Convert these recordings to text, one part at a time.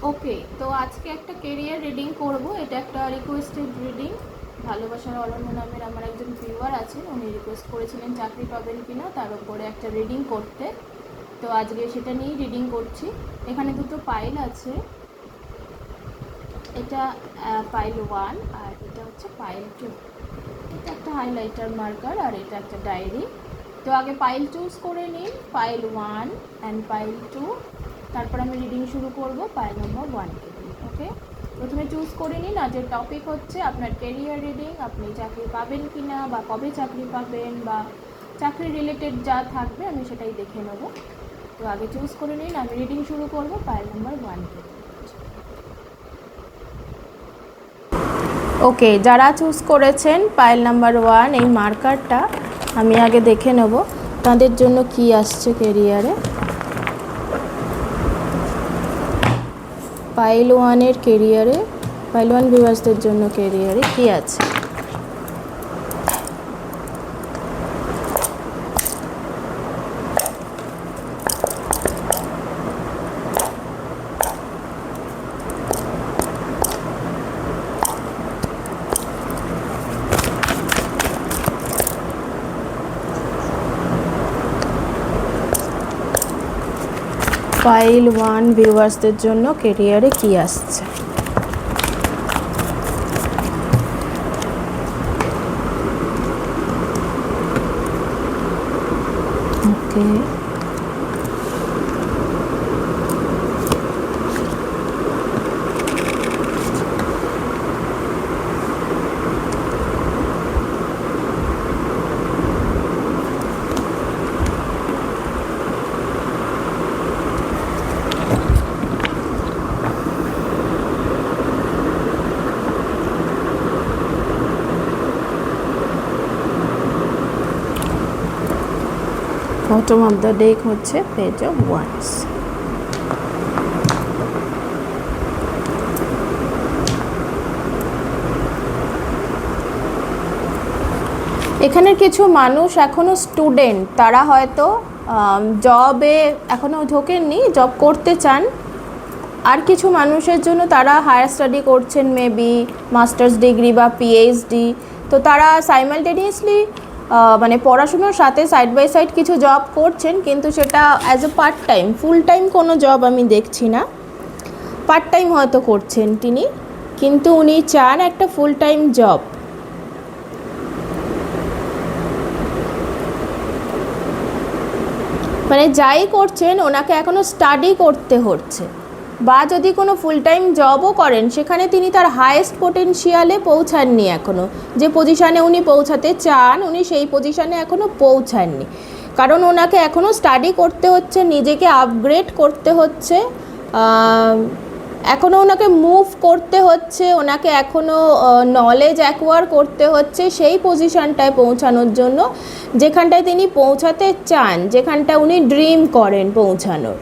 ওকে, তো আজকে একটা কেরিয়ার রিডিং করব। এটা একটা রিকোয়েস্টেড রিডিং। ভালোবাসার অরণ্য নামের আমার একজন ভিউয়ার আছেন, উনি রিকোয়েস্ট করেছিলেন চাকরি পাবেন কিনা তার উপরে একটা রিডিং করতে। তো আজকে সেটা নিয়েই রিডিং করছি। এখানে দুটো পাইল আছে, এটা পাইল 1 আর এটা হচ্ছে পাইল 2। এটা একটা হাইলাইটার মার্কার আর এটা একটা ডায়েরি। তো আগে পাইল চুজ করে নিন, পাইল 1 অ্যান্ড পাইল 2। তারপর আমি রিডিং শুরু করব পাইল নম্বর 1কে দিয়ে। ওকে, প্রথমে চুজ করে নিন। আজকের টপিক হচ্ছে আপনার কেরিয়ার রিডিং, আপনি চাকরি পাবেন কি না বা কবে চাকরি পাবেন বা চাকরি রিলেটেড যা থাকবে আমি সেটাই দেখে নেব। তো আগে চুজ করে নিন, আমি রিডিং শুরু করব পাইল নম্বর 1কে। ওকে, যারা চুজ করেছেন পাইল নাম্বার 1 এই মার্কারটা, আমি আগে দেখে নেব তাদের জন্য কি আসছে কেরিয়ারে। পাইল 1-এর কেরিয়ারে, পাইল 1 ভিউয়ার্সদের জন্য কেরিয়ারে কি আছে। পাইল 1 ভিউয়ার্সদের জন্য কেরিয়ারে কি আসছে। ওকে, বটম অফ দ্য ডেক হচ্ছে পেজ অফ ওয়ান্স। এখানের কিছু মানুষ এখনও স্টুডেন্ট, তারা হয়তো জবে এখনও ঢোকেননি, জব করতে চান। আর কিছু মানুষের জন্য তারা হায়ার স্টাডি করছেন, মেবি মাস্টার্স ডিগ্রি বা পিএইচডি। তো তারা সাইমালটেনিয়াসলি মানে পড়াশুনোর সাথে সাইড বাই সাইড কিছু জব করছেন, কিন্তু সেটা as a part time, full time কোনো জব আমি দেখছি না। পার্ট টাইম হয়তো করছেন তিনি, কিন্তু উনি চান একটা ফুল টাইম জব। মানে যাই করছেন ওনাকে এখনও স্টাডি করতে হচ্ছে, বা যদি কোনো ফুল টাইম জবও করেন সেখানে তিনি তার হায়েস্ট পোটেনশিয়ালে পৌঁছাননি এখনও। যে পজিশানে উনি পৌঁছাতে চান উনি সেই পজিশানে এখনও পৌঁছাননি, কারণ ওনাকে এখনও স্টাডি করতে হচ্ছে, নিজেকে আপগ্রেড করতে হচ্ছে, এখনও ওনাকে মুভ করতে হচ্ছে, ওনাকে এখনও নলেজ অ্যাকোয়ার করতে হচ্ছে সেই পজিশানটায় পৌঁছানোর জন্য যেখানটায় তিনি পৌঁছাতে চান, যেখানটা উনি ড্রিম করেন পৌঁছানোর।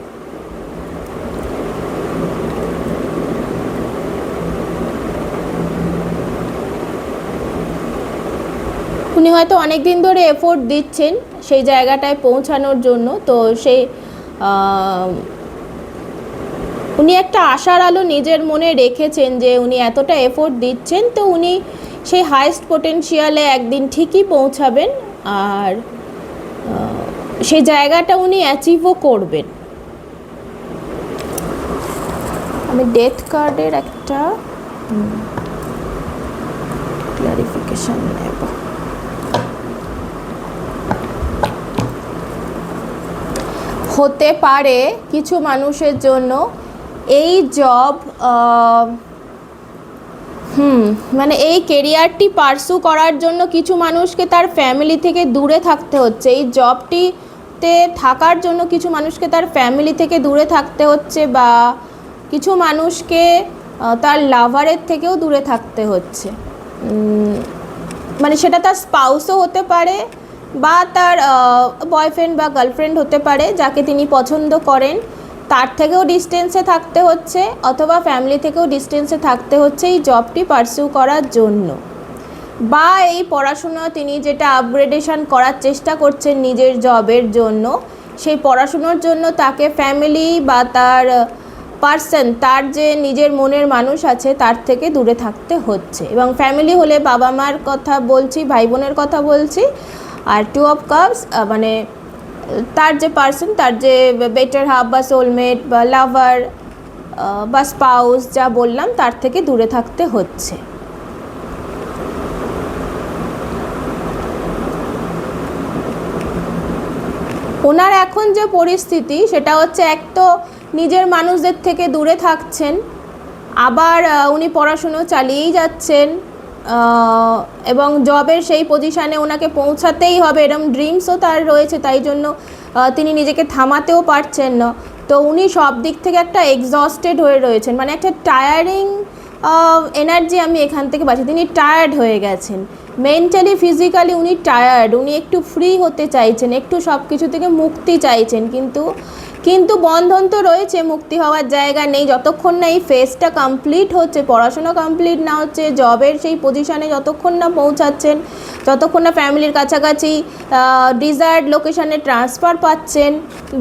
উনি হয়তো অনেক দিন ধরে এফোর্ট দিচ্ছেন সেই জায়গাটায় পৌঁছানোর জন্য। তো সেই উনি একটা আশার আলো নিজের মনে রেখেছেন যে উনি এতটা এফোর্ট দিচ্ছেন, তো উনি সেই হাইয়েস্ট পোটেনশিয়ালে একদিন ঠিকই পৌঁছাবেন, আর সেই জায়গাটা উনি অ্যাচিভও করবেন। আমি ডেথ কার্ডের একটা ক্লারিফিকেশন নেব। হতে পারে কিছু মানুষের জন্য এই জব, মানে এই কেরিয়ারটি পার্সু করার জন্য কিছু মানুষকে তার ফ্যামিলি থেকে দূরে থাকতে হচ্ছে। এই জবটিতে থাকার জন্য কিছু মানুষকে তার ফ্যামিলি থেকে দূরে থাকতে হচ্ছে, বা কিছু মানুষকে তার লাভারের থেকেও দূরে থাকতে হচ্ছে। মানে সেটা তার স্পাউসও হতে পারে, বা তার বয়ফ্রেন্ড বা গার্লফ্রেন্ড হতে পারে যাকে তিনি পছন্দ করেন, তার থেকেও ডিস্টেন্সে থাকতে হচ্ছে, অথবা ফ্যামিলি থেকেও ডিস্টেন্সে থাকতে হচ্ছে এই জবটি পারসিউ করার জন্য। বা এই পড়াশোনা তিনি যেটা আপগ্রেডেশন করার চেষ্টা করছেন নিজের জবের জন্য, সেই পড়াশুনোর জন্য তাকে ফ্যামিলি বা তার পার্সন, তার যে নিজের মনের মানুষ আছে তার থেকে দূরে থাকতে হচ্ছে। এবং ফ্যামিলি হলে বাবা মার কথা বলছি, ভাই বোনের কথা বলছি। আর 2 অফ কাপস মানে তার যে পার্সন, তার যে বেটার হাফ বা সোলমেট বা লাভার বা স্পাউস যা বললাম, তার থেকে দূরে থাকতে হচ্ছে। ওনার এখন যে পরিস্থিতি সেটা হচ্ছে, এক তো নিজের মানুষদের থেকে দূরে থাকছেন, আবার উনি পড়াশুনো চালিয়েই যাচ্ছেন, এবং জবের সেই পজিশানে ওনাকে পৌঁছাতেই হবে এরকম ড্রিমসও তার রয়েছে, তাই জন্য তিনি নিজেকে থামাতেও পারছেন না। তো উনি সব দিক থেকে একটা এক্সস্টেড হয়ে রয়েছেন, মানে একটা টায়ারিং এনার্জি আমি এখান থেকে পাচ্ছি। তিনি টায়ার্ড হয়ে গেছেন, মেন্টালি ফিজিক্যালি উনি টায়ার্ড। উনি একটু ফ্রি হতে চাইছেন, একটু সব কিছু থেকে মুক্তি চাইছেন, কিন্তু বন্ধন তো রয়েছে, মুক্তি হওয়ার জায়গা নেই যতক্ষণ না এই ফেজটা কমপ্লিট হচ্ছে, পড়াশোনা কমপ্লিট না হচ্ছে, জবের সেই পজিশানে যতক্ষণ না পৌঁছাচ্ছেন, যতক্ষণ না ফ্যামিলির কাছাকাছি ডিজায়ার্ড লোকেশানে ট্রান্সফার পাচ্ছেন,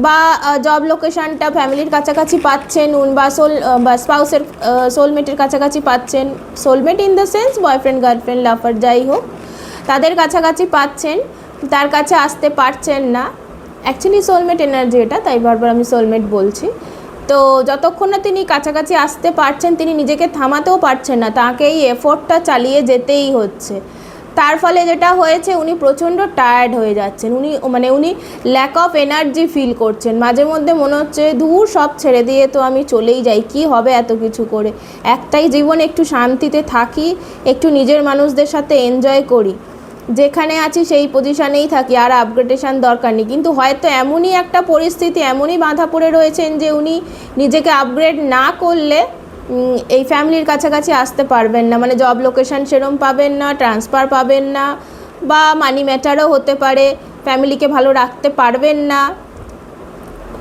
বা জব লোকেশানটা ফ্যামিলির কাছাকাছি পাচ্ছেন, বা স্পাউসের সোলমেটের কাছাকাছি পাচ্ছেন। Soulmate in the sense boyfriend, girlfriend, lover যাই হোক, তাদের কাছাকাছি পাচ্ছেন, তার কাছে আসতে পারছেন না। অ্যাকচুয়ালি সোলমেট এনার্জি এটা, তাই বারবার আমি সোলমেট বলছি। তো যতক্ষণ না তিনি কাছাকাছি আসতে পারছেন, তিনি নিজেকে থামাতেও পারছেন না, তাকে এই এফোর্টটা চালিয়ে যেতেই হচ্ছে। তার ফলে যেটা হয়েছে, উনি প্রচণ্ড টায়ার্ড হয়ে যাচ্ছেন। উনি ল্যাক অফ এনার্জি ফিল করছেন। মাঝে মধ্যে মনে হচ্ছে দূর সব ছেড়ে দিয়ে তো আমি চলেই যাই, কি হবে এত কিছু করে, একটাই জীবন, একটু শান্তিতে থাকি, একটু নিজের মানুষদের সাথে এনজয় করি, যেখানে আছি সেই পজিশানেই থাকি, আর আপগ্রেডেশন দরকার নেই। কিন্তু হয়তো এমনই একটা পরিস্থিতি, এমনই বাঁধা পড়ে রয়েছেন যে উনি নিজেকে আপগ্রেড না করলে এই ফ্যামিলির কাছাকাছি আসতে পারবেন না, মানে জব লোকেশান সেরম পাবেন না, ট্রান্সফার পাবেন না, বা মানি ম্যাটারও হতে পারে, ফ্যামিলিকে ভালো রাখতে পারবেন না।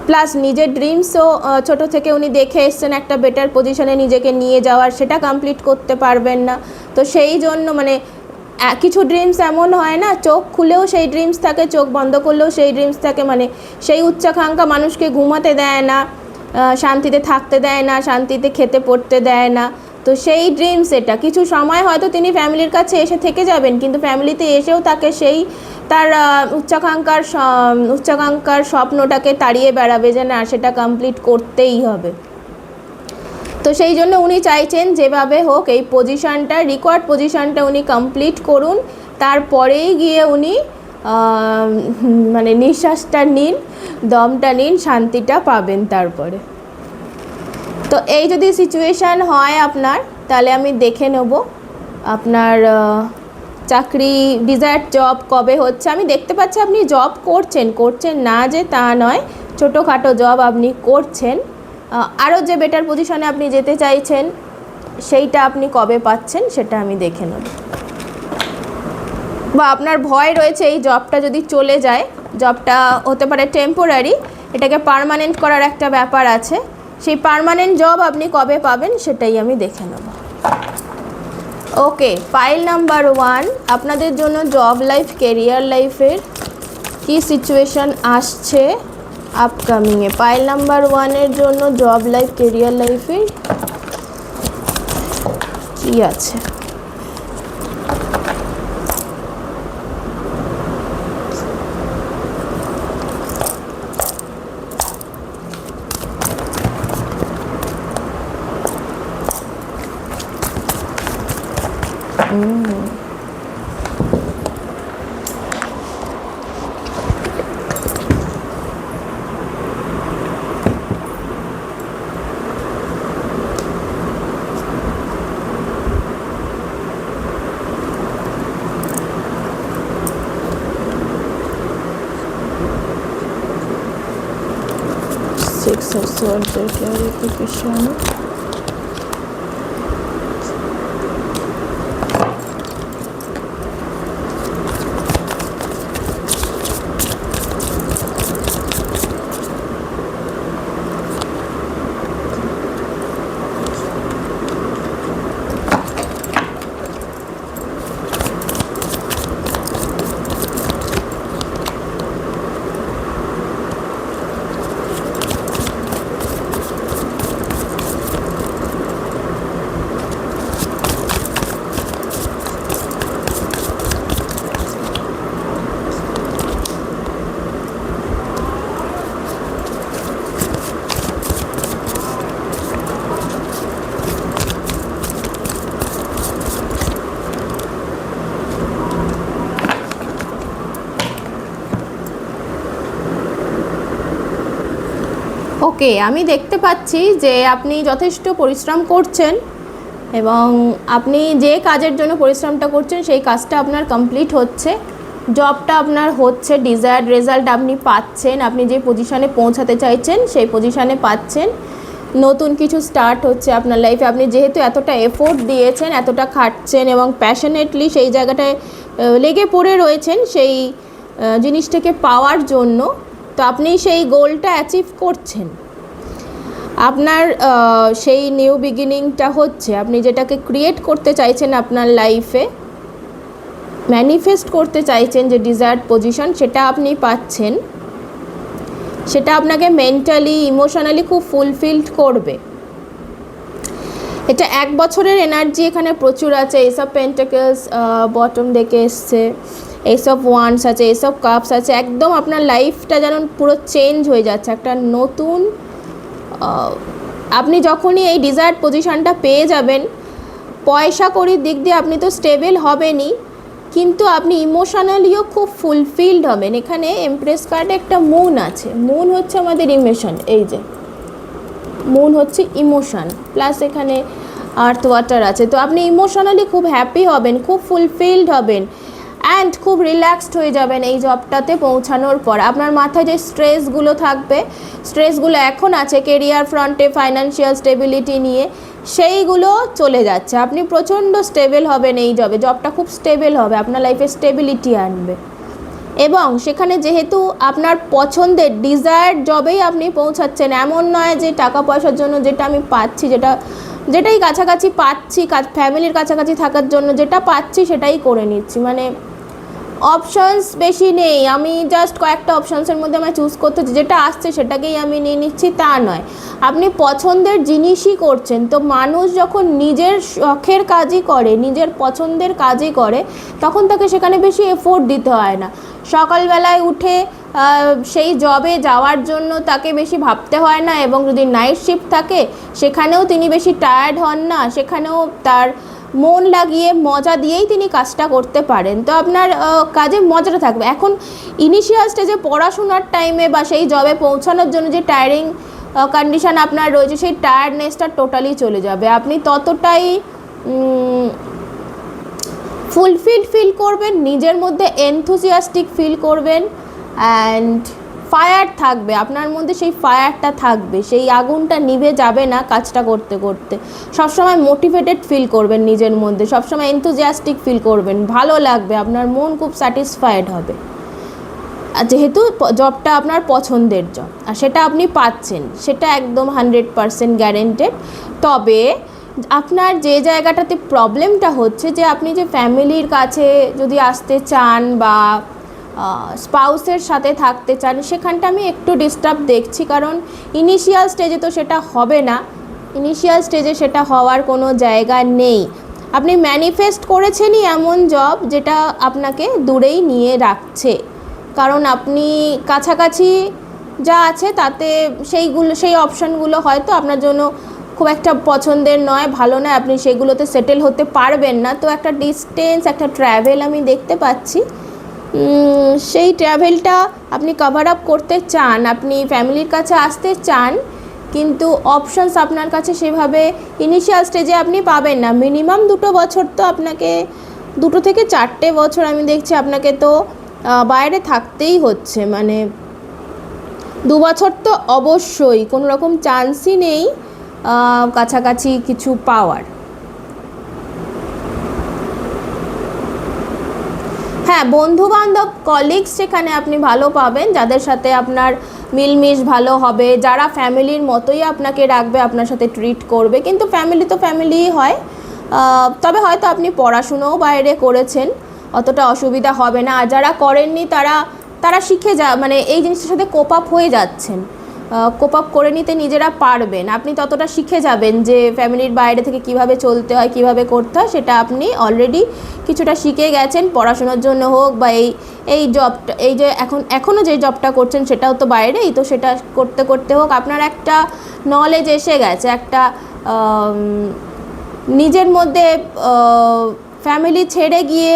প্লাস নিজের ড্রিমসও ছোটো থেকে উনি দেখে এসছেন একটা বেটার পজিশানে নিজেকে নিয়ে যাওয়ার, সেটা কমপ্লিট করতে পারবেন না। তো সেই জন্য মানে কিছু ড্রিমস এমন হয় না, চোখ খুলেও সেই ড্রিমস থাকে, চোখ বন্ধ করলেও সেই ড্রিমস থাকে, মানে সেই উচ্চাকাঙ্ক্ষা মানুষকে ঘুমাতে দেয় না, শান্তিতে থাকতে দেয় না, শান্তিতে খেতে পড়তে দেয় না। তো সেই ড্রিমস এটা কিছু সময় হয়তো তিনি ফ্যামিলির কাছে এসে থেকে যাবেন, কিন্তু ফ্যামিলিতে এসেও তাকে সেই তার উচ্চাকাঙ্ক্ষার স্বপ্নটাকে তাড়িয়ে বেড়াবে যে না, সেটা কমপ্লিট করতেই হবে। তো সেই জন্য উনি চাইছেন যেভাবে হোক এই পজিশানটা, রিকোয়ার্ড পজিশানটা উনি কমপ্লিট করুন, তারপরেই গিয়ে উনি মানে নিঃশ্বাসটা নিন, দমটা নিন, শান্তিটা পাবেন তারপরে। তো এই যদি সিচুয়েশান হয় আপনার, তাহলে আমি দেখে নেব আপনার চাকরি, ডিজায়ার্ড জব কবে হচ্ছে। আমি দেখতে পাচ্ছি আপনি জব করছেন না যে তা নয়, ছোটোখাটো জব আপনি করছেন। আরও যে বেটার পজিশনে আপনি যেতে চাইছেন, সেইটা আপনি কবে পাচ্ছেন সেটা আমি দেখে নেব। বা আপনার ভয় রয়েছে এই জবটা যদি চলে যায়, জবটা হতে পারে টেম্পোরারি, এটাকে পার্মানেন্ট করার একটা ব্যাপার আছে, সেই পার্মানেন্ট জব আপনি কবে পাবেন সেটাই আমি দেখে নেব। ওকে, পাইল নাম্বার 1, আপনাদের জন্য জব লাইফ, কেরিয়ার লাইফের কী সিচুয়েশান আসছে আপকামিংয়ে। পাইল নাম্বার 1-এর জন্য জব লাইফ, কেরিয়ার লাইফে কী আছে। Six of Swords এর clarification. ওকে, আমি দেখতে পাচ্ছি যে আপনি যথেষ্ট পরিশ্রম করছেন এবং আপনি যে কাজের জন্য পরিশ্রমটা করছেন সেই কাজটা আপনার কমপ্লিট হচ্ছে, জবটা আপনার হচ্ছে, ডিজায়ার্ড রেজাল্ট আপনি পাচ্ছেন, আপনি যে পজিশানে পৌঁছাতে চাইছেন সেই পজিশানে পাচ্ছেন, নতুন কিছু স্টার্ট হচ্ছে আপনার লাইফে। আপনি যেহেতু এতটা এফোর্ট দিয়েছেন, এতটা খাটছেন এবং প্যাশনেটলি সেই জায়গাটায় লেগে পড়ে রয়েছেন সেই জিনিসটাকে পাওয়ার জন্য, তো আপনি সেই গোলটা অ্যাচিভ করছেন। আপনার সেই নিউ বিগিনিংটা হচ্ছে, আপনি যেটাকে ক্রিয়েট করতে চাইছেন আপনার লাইফে, ম্যানিফেস্ট করতে চাইছেন যে ডিজায়ার্ড পজিশন, সেটা আপনি পাচ্ছেন। সেটা আপনাকে মেন্টালি ইমোশনালি খুব ফুলফিলড করবে। এটা 1 বছরের এনার্জি এখানে প্রচুর আছে। এইসব পেন্টাকলস বটম দেখে এসছে, এইসব ওয়ান্স আছে, এইসব কাপস আছে। একদম আপনার লাইফটা যেন পুরো চেঞ্জ হয়ে যাচ্ছে, একটা নতুন আপনি যখনই এই ডিজায়ার্ড পজিশানটা পেয়ে যাবেন, পয়সা কড়ির দিক দিয়ে আপনি তো স্টেবল হবেনই, কিন্তু আপনি ইমোশনালিও খুব ফুলফিলড হবেন। এখানে এমপ্রেস কার্ডে একটা মুন আছে, মুন হচ্ছে আমাদের ইমোশন, এই যে মুন হচ্ছে ইমোশন, প্লাস এখানে আর্থ ওয়াটার আছে। তো আপনি ইমোশনালি খুব হ্যাপি হবেন, খুব ফুলফিলড হবেন অ্যান্ড খুব রিল্যাক্সড হয়ে যাবেন এই জবটাতে পৌঁছানোর পর। আপনার মাথায় যে স্ট্রেসগুলো থাকবে, স্ট্রেসগুলো এখন আছে কেরিয়ার ফ্রন্টে, ফাইন্যান্সিয়াল স্টেবিলিটি নিয়ে, সেইগুলো চলে যাচ্ছে। আপনি প্রচণ্ড স্টেবল হবেন এই জবে, জবটা খুব স্টেবল হবে, আপনার লাইফে স্টেবিলিটি আনবে। এবং সেখানে যেহেতু আপনার পছন্দের ডিজায়ার্ড জবেই আপনি পৌঁছাচ্ছেন, এমন নয় যে টাকা পয়সার জন্য যেটা আমি পাচ্ছি, যেটাই কাছাকাছি পাচ্ছি, ফ্যামিলির কাছাকাছি থাকার জন্য যেটা পাচ্ছি সেটাই করে নিচ্ছি, মানে অপশানস বেশি নেই, আমি জাস্ট কয়েকটা অপশানসের মধ্যে আমি চুজ করতে হচ্ছে, যেটা আসছে সেটাকেই আমি নিয়ে নিচ্ছি, তা নয়। আপনি পছন্দের জিনিসই করছেন। তো মানুষ যখন নিজের শখের কাজই করে, নিজের পছন্দের কাজই করে, তখন তাকে সেখানে বেশি এফোর্ট দিতে হয় না। সকালবেলায় উঠে সেই জবে যাওয়ার জন্য তাকে বেশি ভাবতে হয় না, এবং যদি নাইট শিফট থাকে সেখানেও তিনি বেশি টায়ার্ড হন না, সেখানেও তার মন লাগিয়ে মজা দিয়েই তিনি কাজটা করতে পারেন। তো আপনার কাজে মজাটা থাকবে। এখন ইনিশিয়াল স্টেজে পড়াশোনার টাইমে বা সেই জবে পৌঁছানোর জন্য যে টায়ারিং কন্ডিশান আপনার রয়েছে, সেই টায়ার্ডনেসটা টোটালি চলে যাবে। আপনি ততটাই ফুলফিল ফিল করবেন, নিজের মধ্যে এনথুজিয়াস্টিক ফিল করবেন, অ্যান্ড ফায়ার থাকবে আপনার মধ্যে, সেই ফায়ারটা থাকবে, সেই আগুনটা নিভে যাবে না কাজটা করতে করতে। সবসময় মোটিভেটেড ফিল করবেন নিজের মধ্যে, সবসময় এনথুজিয়াস্টিক ফিল করবেন, ভালো লাগবে, আপনার মন খুব স্যাটিসফাইড হবে, যেহেতু জবটা আপনার পছন্দের জব আর সেটা আপনি পাচ্ছেন, সেটা একদম 100% গ্যারেন্টেড। তবে আপনার যে জায়গাটাতে প্রবলেমটা হচ্ছে, যে আপনি যে ফ্যামিলির কাছে যদি আসতে চান বা স্পাউসের সাথে থাকতে চান, সেখানটা আমি একটু ডিস্টার্ব দেখছি, কারণ ইনিশিয়াল স্টেজে তো সেটা হবে না, ইনিশিয়াল স্টেজে সেটা হওয়ার কোনো জায়গা নেই। আপনি ম্যানিফেস্ট করেছেনই এমন জব যেটা আপনাকে দূরেই নিয়ে রাখছে, কারণ আপনি কাছাকাছি যা আছে তাতে সেই অপশানগুলো হয়তো আপনার জন্য খুব একটা পছন্দের নয়, ভালো নয়, আপনি সেগুলোতে সেটেল হতে পারবেন না। তো একটা ডিস্টেন্স, একটা ট্র্যাভেল আমি দেখতে পাচ্ছি, সেই ট্র্যাভেলটা আপনি কভার আপ করতে চান, আপনি ফ্যামিলির কাছে আসতে চান, কিন্তু অপশানস আপনার কাছে সেভাবে ইনিশিয়াল স্টেজে আপনি পাবেন না। মিনিমাম 2 বছর তো আপনাকে, 2 থেকে 4টে বছর আমি দেখছি আপনাকে তো বাইরে থাকতেই হচ্ছে, মানে 2 বছর তো অবশ্যই কোনো রকম চান্সই নেই কাছাকাছি কিছু পাওয়ার। হ্যাঁ, বন্ধুবান্ধব কলিগস সেখানে আপনি ভালো পাবেন, যাদের সাথে আপনার মিলমিশ ভালো হবে, যারা ফ্যামিলির মতোই আপনাকে রাখবে, আপনার সাথে ট্রিট করবে, কিন্তু ফ্যামিলি তো ফ্যামিলিই হয়। তবে হয়তো আপনি পড়াশুনোও বাইরে করেছেন, অতটা অসুবিধা হবে না। আর যারা করেননি তারা শিখে মানে এই জিনিসটার সাথে কোপ আপ হয়ে যাচ্ছেন, কোপ আপ করে নিতে নিজেরা পারবেন। আপনি ততটা শিখে যাবেন যে ফ্যামিলির বাইরে থেকে কিভাবে চলতে হয়, কিভাবে করতে হয়, সেটা আপনি অলরেডি কিছুটা শিখে গেছেন, পড়াশোনার জন্য হোক বা এই জবটা, এই যে এখনও যে জবটা করছেন সেটাও তো বাইরেই, তো সেটা করতে করতে হোক আপনার একটা নলেজ এসে গেছে, একটা নিজের মধ্যে ফ্যামিলি ছেড়ে গিয়ে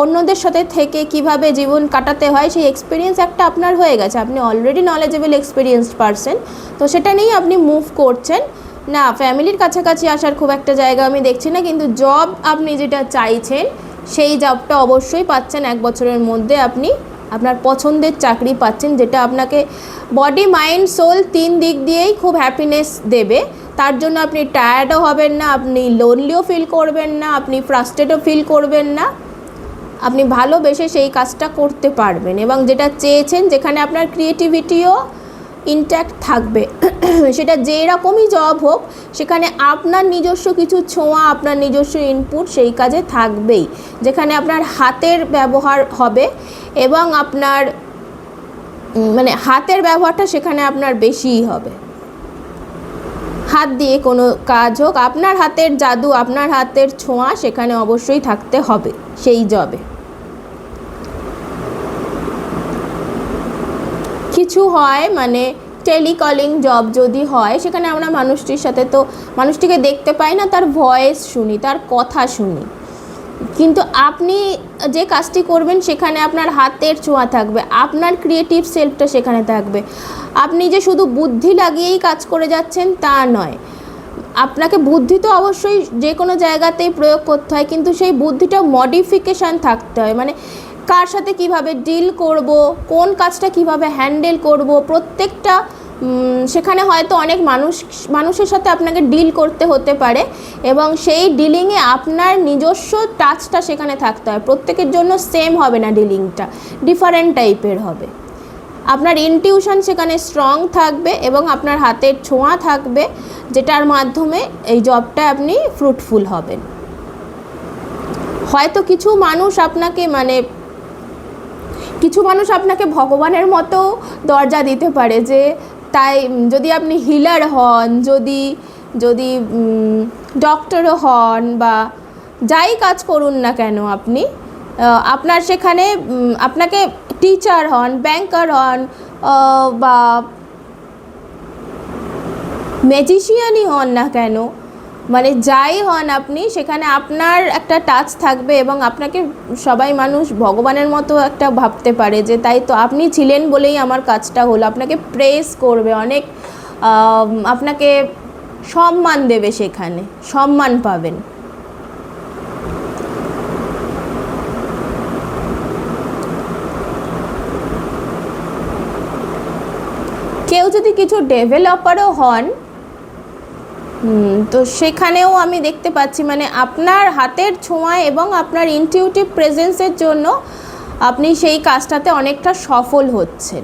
অন্যদের সাথে থেকে কিভাবে জীবন কাটাতে হয় সেই এক্সপিরিয়েন্স একটা আপনার হয়ে গেছে, আপনি অলরেডি নলেজেবল এক্সপিরিয়েন্সড পারসন, তো সেটা নিয়েই আপনি মুভ করছেন। না, ফ্যামিলির কাছাকাছি আসার খুব একটা জায়গা আমি দেখছি না, কিন্তু জব আপনি যেটা চাইছেন সেই জবটা অবশ্যই পাচ্ছেন। 1 বছরের মধ্যে আপনি আপনার পছন্দের চাকরি পাচ্ছেন, যেটা আপনাকে বডি মাইন্ড সোল 3 দিক দিয়েই খুব হ্যাপিনেস দেবে। তার জন্য আপনি টায়ার্ডও হবেন না, আপনি লোনলিও ফিল করবেন না, আপনি ফ্রাস্ট্রেটও ফিল করবেন না, আপনি ভালোবেসে সেই কাজটা করতে পারবেন এবং যেটা চেয়েছেন, যেখানে আপনার ক্রিয়েটিভিটিও ইনট্যাক্ট থাকবে। সেটা যে রকমই জব হোক, সেখানে আপনার নিজস্ব কিছু ছোঁয়া, আপনার নিজস্ব ইনপুট সেই কাজে থাকবেই, যেখানে আপনার হাতের ব্যবহার হবে এবং আপনার মানে হাতের ব্যবহারটা সেখানে আপনার বেশিই হবে। হাত দিয়ে কোনো কাজ হোক, আপনার হাতের জাদু, আপনার হাতের ছোঁয়া সেখানে অবশ্যই থাকতে হবে সেই জবে। কিছু হয় মানে টেলিকলিং জব যদি হয়, সেখানে আমরা মানুষটির সাথে তো মানুষটিকে দেখতে পাই না, তার ভয়েস শুনি, তার কথা শুনি, কিন্তু আপনি যে কাজটি করবেন সেখানে আপনার হাতের ছোঁয়া থাকবে, আপনার ক্রিয়েটিভ সেলফটা সেখানে থাকবে। আপনি যে শুধু বুদ্ধি লাগিয়েই কাজ করে যাচ্ছেন তা নয়, আপনাকে বুদ্ধি তো অবশ্যই যে কোনো জায়গাতেই প্রয়োগ করতে হয়, কিন্তু সেই বুদ্ধিটা মডিফিকেশান থাকতে হয়, মানে কার সাথে কিভাবে ডিল করব, কোন কাজটা কিভাবে হ্যান্ডেল করব, প্রত্যেকটা সেখানে হয়তো অনেক মানুষের সাথে আপনাকে ডিল করতে হতে পারে এবং সেই ডিলিংয়ে আপনার নিজস্ব টাচটা সেখানে থাকতে হয়। প্রত্যেকের জন্য সেম হবে না, ডিলিংটা ডিফারেন্ট টাইপের হবে। আপনার ইনটিউশন সেখানে স্ট্রং থাকবে এবং আপনার হাতের ছোঁয়া থাকবে, যেটার মাধ্যমে এই জবটা আপনি ফ্রুটফুল হবেন। হয়তো কিছু মানুষ আপনাকে ভগবানের মতো দরজা দিতে পারে, যে তাই যদি আপনি হিলার হন, যদি ডক্টরও হন বা যাই কাজ করুন না কেন আপনি, আপনার সেখানে আপনাকে টিচার হন, ব্যাংকার হন বা ম্যাজিশিয়ানই হন না কেন, মানে যাই হন আপনি, সেখানে আপনার একটা টাচ থাকবে এবং আপনাকে সবাই মানুষ ভগবানের মতো একটা ভাবতে পারে, যে তাই তো আপনি ছিলেন বলেই আমার কাজটা হলো, আপনাকে প্রেস করবে, অনেক আপনাকে সম্মান দেবে, সেখানে সম্মান পাবেন। কেউ যদি কিছু ডেভেলপারও হন, তো সেখানেও আমি দেখতে পাচ্ছি মানে আপনার হাতের ছোঁয়া এবং আপনার ইনটিউটিভ প্রেজেন্সের জন্য আপনি সেই কাজটাতে অনেকটা সফল হচ্ছেন।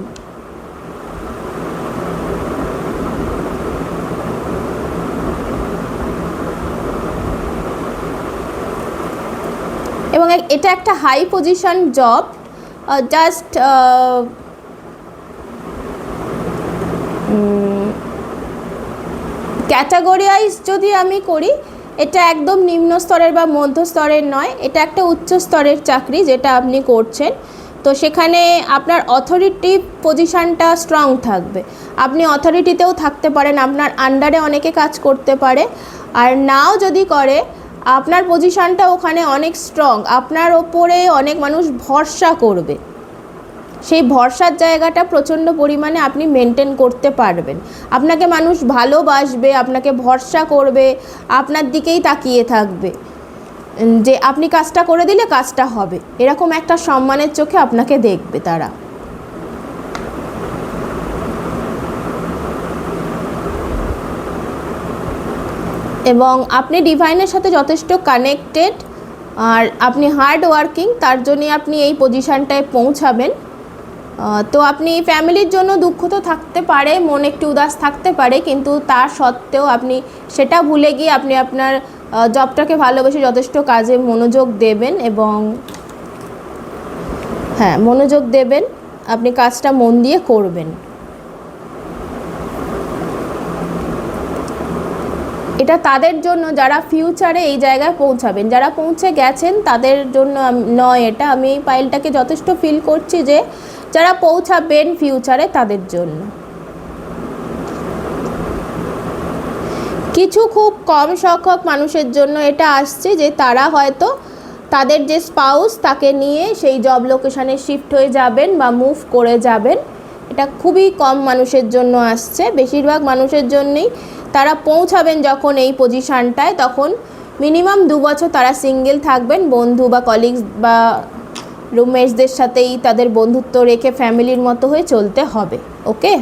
এবং এটা একটা হাই পজিশন জব, জাস্ট ক্যাটাগরিয়াইজ যদি আমি করি, এটা একদম নিম্ন স্তরের বা মধ্য স্তরের নয়, এটা একটা উচ্চ স্তরের চাকরি যেটা আপনি করছেন। তো সেখানে আপনার অথরিটি পজিশানটা স্ট্রং থাকবে, আপনি অথরিটিতেও থাকতে পারেন, আপনার আন্ডারে অনেকে কাজ করতে পারে, আর নাও যদি করে আপনার পজিশানটা ওখানে অনেক স্ট্রং, আপনার ওপরে অনেক মানুষ ভরসা করবে, সেই ভরসার জায়গাটা প্রচণ্ড পরিমাণে আপনি মেনটেন করতে পারবেন। আপনাকে মানুষ ভালোবাসবে, আপনাকে ভরসা করবে, আপনার দিকেই তাকিয়ে থাকবে, যে আপনি কাজটা করে দিলে কাজটা হবে, এরকম একটা সম্মানের চোখে আপনাকে দেখবে তারা। এবং আপনি ডিভাইনের সাথে যথেষ্ট কানেক্টেড, আর আপনি হার্ড ওয়ার্কিং, তার জন্যে আপনি এই পজিশানটায় পৌঁছাবেন। তো আপনি ফ্যামিলির জন্য দুঃখ তো থাকতে পারে, মন একটু উদাস থাকতে পারে, কিন্তু তার সত্ত্বেও আপনি সেটা ভুলে গিয়ে আপনি আপনার জবটাকে ভালোবেসে যথেষ্ট কাজে মনোযোগ দেবেন এবং মনোযোগ দেবেন, আপনি কাজটা মন দিয়ে করবেন। এটা তাদের জন্য যারা ফিউচারে এই জায়গায় পৌঁছাবেন, যারা পৌঁছে গেছেন তাদের জন্য নয়, এটা আমি এই পাইলটাকে যথেষ্ট ফিল করছি যে যারা পৌঁছাবেন ফিউচারে তাদের জন্য। কিছু খুব কম সংখ্যক মানুষের জন্য এটা আসছে, যে তারা হয়তো তাদের যে স্পাউস তাকে নিয়ে সেই জব লোকেশানে শিফট হয়ে যাবেন বা মুভ করে যাবেন। এটা খুবই কম মানুষের জন্য আসছে, বেশিরভাগ মানুষের জন্যই তারা পৌঁছাবেন যখন এই পজিশানটায়, তখন মিনিমাম 2 বছর তারা সিঙ্গেল থাকবেন, বন্ধু বা কলিগস বা রুমমেটসদের সাথেই তাদের বন্ধুত্ব রেখে ফ্যামিলির মতো হয়ে চলতে হবে। ওকে,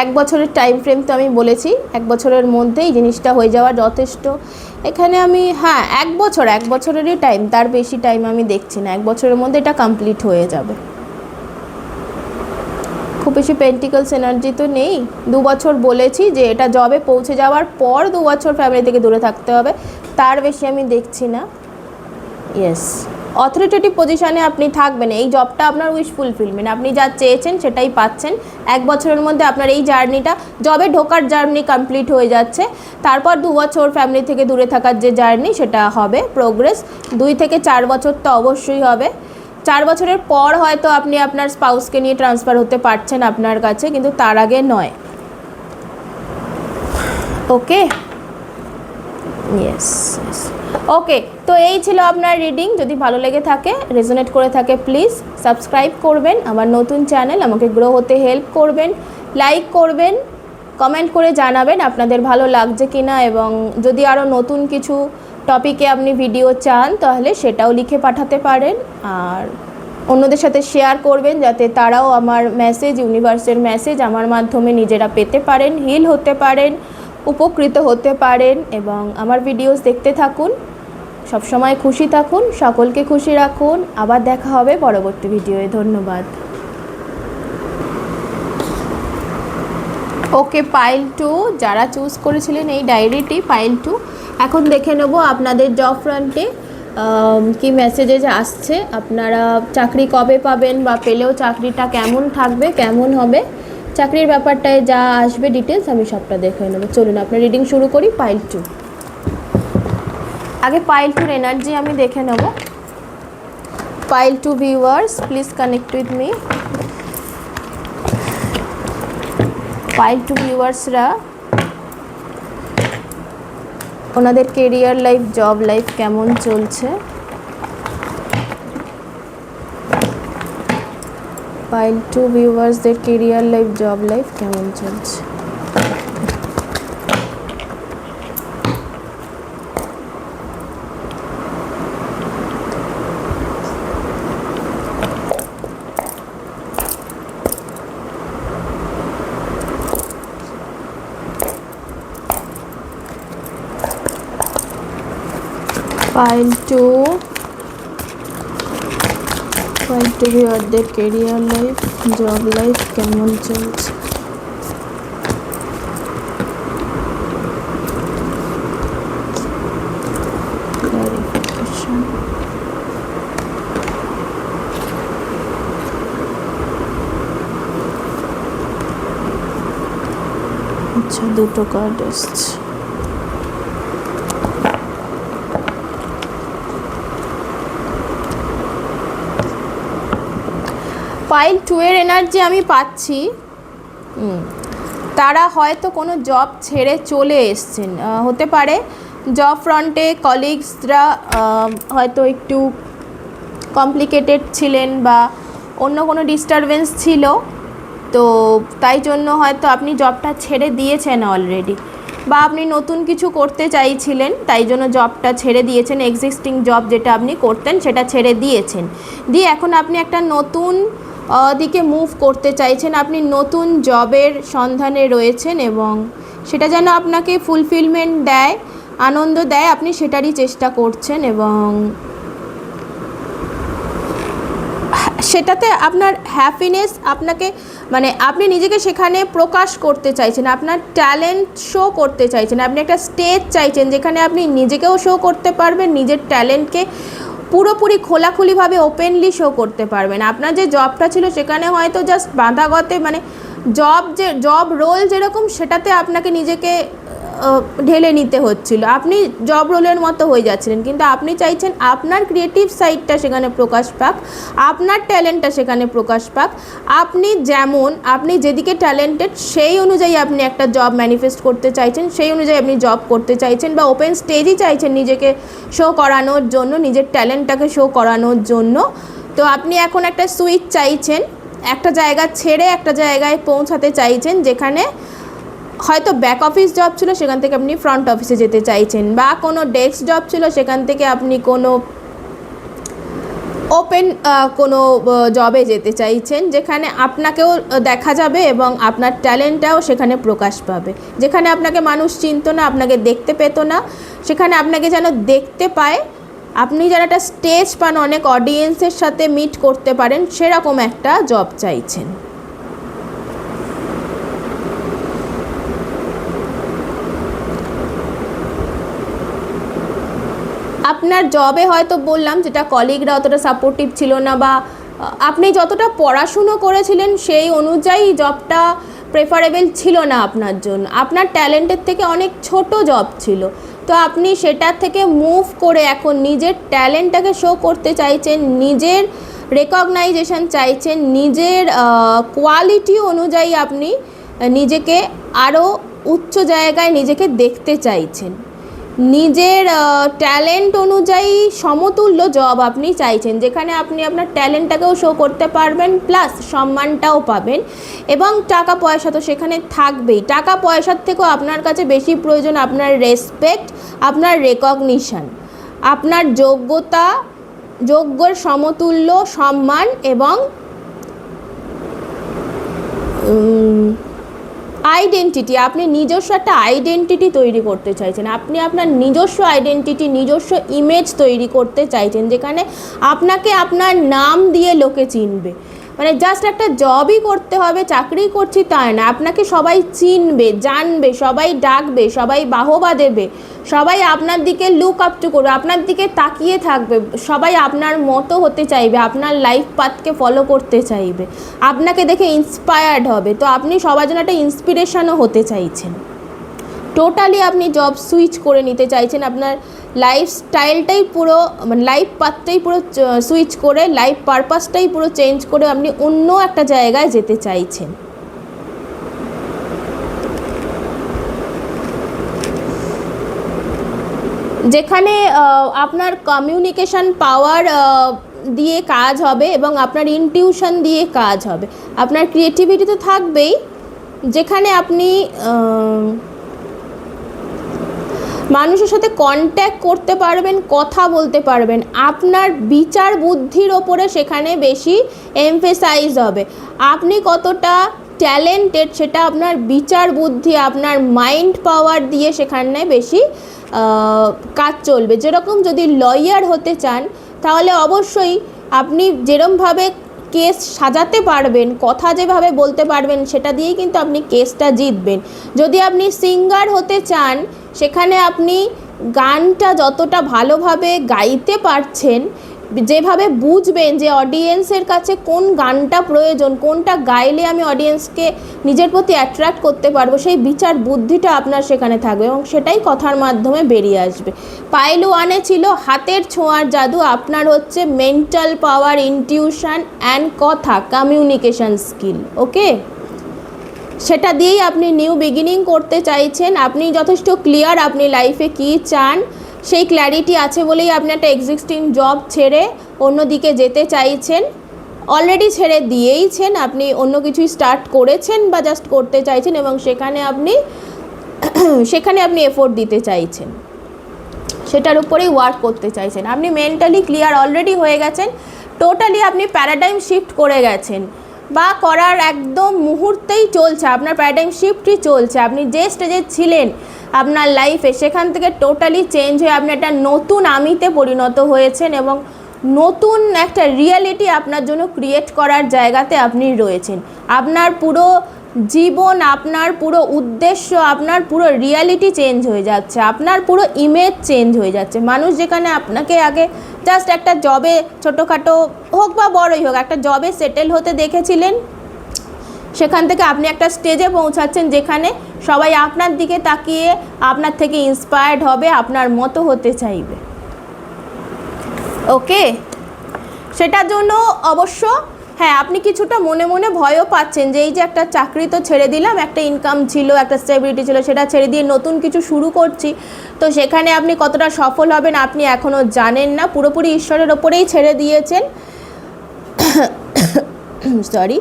এক বছরের টাইম ফ্রেম তো আমি বলেছি, 1 বছরের মধ্যেই জিনিসটা হয়ে যাওয়া যথেষ্ট। এখানে আমি হ্যাঁ 1 বছরেরই টাইম, তার বেশি টাইম আমি দেখছি না, 1 বছরের মধ্যে এটা কমপ্লিট হয়ে যাবে। খুব বেশি পেন্টিকলস এনার্জি তো নেই। 2 বছর বলেছি যে এটা জবে পৌঁছে যাওয়ার পর 2 বছর ফ্যামিলি থেকে দূরে থাকতে হবে, তার বেশি আমি দেখছি না। ইয়েস, অথরিটেটিভ পজিশানে আপনি থাকবেন, এই জবটা আপনার উইশ ফুলফিলমেন্ট, আপনি যা চেয়েছেন সেটাই পাচ্ছেন। 1 বছরের মধ্যে আপনার এই জার্নিটা, জবে ঢোকার জার্নি কমপ্লিট হয়ে যাচ্ছে, তারপর 2 বছর ফ্যামিলি থেকে দূরে থাকার যে জার্নি সেটা হবে প্রোগ্রেস। 2 থেকে 4 বছর তো অবশ্যই হবে। 4 বছরের পর হয়তো আপনি আপনার স্পাউসকে নিয়ে ট্রান্সফার হতে পারছেন আপনার কাছে, কিন্তু তার আগে নয়। ওকে, ইয়েস, ওকে। তো এই ছিল আপনার রিডিং। যদি ভালো লেগে থাকে, রেজোনেট করে থাকে, প্লিজ সাবস্ক্রাইব করবেন আমার নতুন চ্যানেল, আমাকে গ্রো হতে হেল্প করবেন, লাইক করবেন, কমেন্ট করে জানাবেন আপনাদের ভালো লাগছে কিনা, এবং যদি আরও নতুন কিছু টপিকে আপনি ভিডিও চান তাহলে সেটাও লিখে পাঠাতে পারেন, আর অন্যদের সাথে শেয়ার করবেন যাতে তারাও আমার মেসেজ, ইউনিভার্সের মেসেজ আমার মাধ্যমে নিজেরা পেতে পারেন, হিল হতে পারেন, উপকৃত হতে পারেন। এবং আমার ভিডিওস দেখতে থাকুন, সবসময় খুশি থাকুন, সকলকে খুশি রাখুন। আবার দেখা হবে পরবর্তী ভিডিওয়ে। ধন্যবাদ। ওকে, পাইল 2 যারা চুজ করেছিলেন এই ডায়েরিটি, পাইল 2, এখন দেখে নেব আপনাদের জব ফ্রন্টে কি মেসেজেস আসছে, আপনারা চাকরি কবে পাবেন বা পেলেও চাকরিটা কেমন থাকবে, কেমন হবে, চাকরির ব্যাপারটায় যা আসবে ডিটেলস আমি সবটা দেখে নেব। চলুন আপনার রিডিং শুরু করি। পাইল 2, আগে পাইল 2 এনার্জি আমি দেখে নেব। Payel 2 viewers, please connect with me. Payel 2 ভিউয়ার্সরা ওনাদের কেরিয়ার লাইফ, জব লাইফ কেমন চলছে। পাইল 2 ভিউয়ার্সদের কেরিয়ার লাইফ, জব লাইফ কেমন চলছে। পাইল 2 ভিউয়ারদের কেরিয়ার লাইফ, জব লাইফ কেমন চলছে। আচ্ছা, 2টো কার্ড এসছে। পাইল 2 এর এনার্জি আমি পাচ্ছি, তারা হয়তো কোনো জব ছেড়ে চলে এসছেন, হতে পারে জব ফ্রন্টে কলিগসরা হয়তো একটু কমপ্লিকেটেড ছিলেন বা অন্য কোনো ডিস্টারবেন্স ছিল, তো তাই জন্য হয়তো আপনি জবটা ছেড়ে দিয়েছেন অলরেডি, বা আপনি নতুন কিছু করতে চাইছিলেন তাই জন্য জবটা ছেড়ে দিয়েছেন, এক্সিস্টিং জব যেটা আপনি করতেন সেটা ছেড়ে দিয়েছেন, দিয়ে এখন আপনি একটা নতুন দিকে মুভ করতে চাইছেন, আপনি নতুন জবের সন্ধানে রয়েছেন এবং সেটা যেন আপনাকে ফুলফিলমেন্ট দেয়, আনন্দ দেয়, আপনি সেটারই চেষ্টা করছেন এবং সেটাতে আপনার হ্যাপিনেস আপনাকে, মানে আপনি নিজেকে সেখানে প্রকাশ করতে চাইছেন, আপনার ট্যালেন্ট শো করতে চাইছেন, আপনি একটা স্টেজ চাইছেন যেখানে আপনি নিজেকেও শো করতে পারবেন, নিজের ট্যালেন্টকে পুরোপুরি খোলাখুলিভাবে ওপেনলি শো করতে পারবেন। আপনার যে জবটা ছিল সেখানে হয়তো জাস্ট বাঁধাগতে, মানে জব রোল যেরকম সেটাতে আপনাকে নিজেকে ঢেলে নিতে হচ্ছিল, আপনি জব রোলের মতো হয়ে যাচ্ছিলেন। কিন্তু আপনি চাইছেন আপনার ক্রিয়েটিভ সাইডটা সেখানে প্রকাশ পাক, আপনার ট্যালেন্টটা সেখানে প্রকাশ পাক। আপনি যেদিকে ট্যালেন্টেড সেই অনুযায়ী আপনি একটা জব ম্যানিফেস্ট করতে চাইছেন, সেই অনুযায়ী আপনি জব করতে চাইছেন, বা ওপেন স্টেজই চাইছেন নিজেকে শো করানোর জন্য, নিজের ট্যালেন্টটাকে শো করানোর জন্য। তো আপনি এখন একটা সুইচ চাইছেন, একটা জায়গা ছেড়ে একটা জায়গায় পৌঁছাতে চাইছেন, যেখানে হয়তো ব্যাক অফিস জব ছিল সেখান থেকে আপনি ফ্রন্ট অফিসে যেতে চাইছেন, বা কোনো ডেস্ক জব ছিল সেখান থেকে আপনি কোনো ওপেন কোনো জবে যেতে চাইছেন, যেখানে আপনাকেও দেখা যাবে এবং আপনার ট্যালেন্টটাও সেখানে প্রকাশ পাবে। যেখানে আপনাকে মানুষ চিনতো না, আপনাকে দেখতে পেত না, সেখানে আপনাকে যেন দেখতে পায়, আপনি যেন একটা স্টেজ পান, অনেক অডিয়েন্সের সাথে মিট করতে পারেন, সেরকম একটা জব চাইছেন। আপনার জবে হয়তো বললাম যেটা কলিগরা অতটা সাপোর্টিভ ছিল না, বা আপনি যতটা পড়াশুনো করেছিলেন সেই অনুযায়ী জবটা প্রেফারেবল ছিল না আপনার জন্য, আপনার ট্যালেন্টের থেকে অনেক ছোট জব ছিল। তো আপনি সেটার থেকে মুভ করে এখন নিজের ট্যালেন্টটাকে শো করতে চাইছেন, নিজের রেকগনাইজেশন চাইছেন, নিজের কোয়ালিটি অনুযায়ী আপনি নিজেকে আরও উচ্চ জায়গায় নিজেকে দেখতে চাইছেন, নিজের ট্যালেন্ট অনুযায়ী সমতুল্য জব আপনি চাইছেন, যেখানে আপনি আপনার ট্যালেন্টটাকেও শো করতে পারবেন, প্লাস সম্মানটাও পাবেন, এবং টাকা পয়সা তো সেখানে থাকবেই। টাকা পয়সার থেকেও আপনার কাছে বেশি প্রয়োজন আপনার রেসপেক্ট, আপনার রেকগনিশন, আপনার যোগ্যর সমতুল্য সম্মান, এবং আইডেন্টিটি। আপনি নিজস্ব একটা আইডেন্টিটি তৈরি করতে চাইছেন, আপনি আপনার নিজস্ব আইডেন্টিটি, নিজস্ব ইমেজ তৈরি করতে চাইছেন, যেখানে আপনাকে আপনার নাম দিয়ে লোকে চিনবে। মানে জাস্ট একটা জবই করতে হবে, চাকরি করছি তাই না, আপনাকে সবাই চিনবে, জানবে, সবাই ডাকবে, সবাই বাহবা দেবে, সবাই আপনার দিকে লুক আপ টু করবে, আপনার দিকে তাকিয়ে থাকবে, সবাই আপনার মতো হতে চাইবে, আপনার লাইফ পাথকে ফলো করতে চাইবে, আপনাকে দেখে ইন্সপায়ার্ড হবে। তো আপনি সবার জন্য একটা ইন্সপিরেশনও হতে চাইছেন। টোটালি আপনি জব সুইচ করে নিতে চাইছেন, আপনার লাইফস্টাইলটাই পুরো, মানে লাইফ পাথটাই পুরো সুইচ করে, লাইফ পারপাসটাই পুরো চেঞ্জ করে আপনি অন্য একটা জায়গায় যেতে চাইছেন। যেখানে আপনার কমিউনিকেশন পাওয়ার দিয়ে কাজ হবে এবং আপনার ইনটিউশন দিয়ে কাজ হবে, আপনার ক্রিয়েটিভিটি তো থাকবেই, যেখানে আপনি মানুষের সাথে কন্ট্যাক্ট করতে পারবেন, কথা বলতে পারবেন, আপনার বিচার বুদ্ধির ওপরে সেখানে বেশি এমফেসাইজ হবে। আপনি কতটা ট্যালেন্টেড সেটা আপনার বিচার বুদ্ধি, আপনার মাইন্ড পাওয়ার দিয়ে সেখানে বেশি কাজ চলবে। যেরকম যদি লয়ার হতে চান তাহলে অবশ্যই আপনি যেরমভাবে কেস সাজাতে পারবেন, কথা যেভাবে বলতে পারবেন, সেটা দিয়েই কিন্তু আপনি কেসটা জিতবেন। যদি আপনি সিঙ্গার হতে চান, সেখানে আপনি গানটা যতটা ভালোভাবে গাইতে পারছেন, যেভাবে বুঝবেন যে অডিয়েন্সের কাছে কোন গানটা প্রয়োজন, কোনটা গাইলে আমি অডিয়েন্সকে নিজের প্রতি অ্যাট্রাক্ট করতে পারবো, সেই বিচার বুদ্ধিটা আপনার সেখানে থাকবে এবং সেটাই কথার মাধ্যমে বেরিয়ে আসবে। পাইল ওয়ানে ছিল হাতের ছোঁয়ার জাদু, আপনার হচ্ছে মেন্টাল পাওয়ার, ইনটিউশন অ্যান্ড কথা, কমিউনিকেশন স্কিল। ওকে, সেটা দিয়েই আপনি নিউ বিগিনিং করতে চাইছেন। আপনি যথেষ্ট ক্লিয়ার আপনি লাইফে কী চান, সেই ক্ল্যারিটি আছে বলেই আপনি একটা এক্সিস্টিং জব ছেড়ে অন্যদিকে যেতে চাইছেন। অলরেডি ছেড়ে দিয়েইছেন, আপনি অন্য কিছুই স্টার্ট করেছেন বা জাস্ট করতে চাইছেন, এবং সেখানে আপনি এফোর্ট দিতে চাইছেন, সেটার উপরেই ওয়ার্ক করতে চাইছেন। আপনি মেন্টালি ক্লিয়ার অলরেডি হয়ে গেছেন, টোটালি আপনি প্যারাডাইম শিফট করে গেছেন, বা করার একদম মুহূর্তেই চলছে, আপনার প্যারাডাইম শিফটই চলছে। আপনি যে স্টেজে ছিলেন আপনার লাইফে, সেখান থেকে টোটালি চেঞ্জ হয়ে আপনি একটা নতুন আমিতে পরিণত হয়েছেন, এবং নতুন একটা রিয়ালিটি আপনার জন্য ক্রিয়েট করার জায়গাতে আপনি রয়েছেন। আপনার পুরো জীবন, আপনার পুরো উদ্দেশ্য, আপনার পুরো রিয়ালিটি চেঞ্জ হয়ে যাচ্ছে, আপনার পুরো ইমেজ চেঞ্জ হয়ে যাচ্ছে। মানুষ যেখানে আপনাকে আগে জাস্ট একটা জবে, ছোটোখাটো হোক বা বড়ই হোক, একটা জবে সেটেল হতে দেখেছিলেন, সেখান থেকে আপনি একটা স্টেজে পৌঁছাচ্ছেন যেখানে সবাই আপনার দিকে তাকিয়ে আপনার থেকে ইন্সপায়ার্ড হবে, আপনার মতো হতে চাইবে। ওকে, সেটার জন্য অবশ্য হ্যাঁ, আপনি কিছুটা মনে মনে ভয়ও পাচ্ছেন যে এই যে একটা চাকরি তো ছেড়ে দিলাম, একটা ইনকাম ছিল, একটা স্টেবিলিটি ছিল, সেটা ছেড়ে দিয়ে নতুন কিছু শুরু করছি, তো সেখানে আপনি কতটা সফল হবেন আপনি এখনও জানেন না, পুরোপুরি ঈশ্বরের ওপরেই ছেড়ে দিয়েছেন। সরি,